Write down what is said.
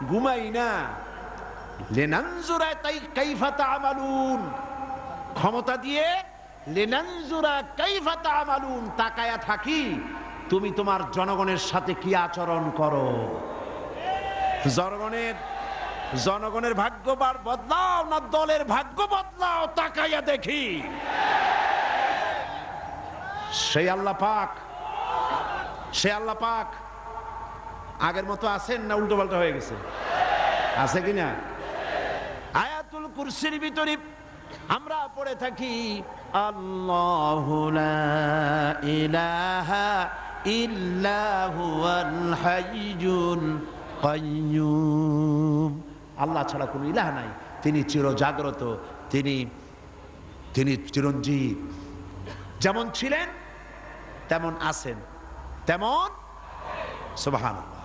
ঘুমাই না, লিনানজুরা কাইফা তা'মালুন, ক্ষমতা দিয়ে লিনানজুরা কাইফা তা'মালুন, তাকায়া থাকি তুমি তোমার জনগণের সাথে কি আচরণ করো। জনগণের ভাগ্য বদলাও না দলের ভাগ্য বদলাও, তাকাইয়া দেখি। সেই আল্লাহ পাক আগের মতো আছেন না উল্টো পাল্টা হয়ে গেছে? আছে কিনা? আয়াতুল কুরসির ভিতরে আমরা পড়ে থাকি আল্লাহু লা ইলাহা ইল্লা হুয়াল হাইয়ুল কাইয়্যুম। আল্লাহ ছাড়া কোনো ইলাহ নাই, তিনি চিরজাগ্রত, তিনি চিরঞ্জীব। যেমন ছিলেন তেমন আছেন, তেমন সুবহানাল্লাহ।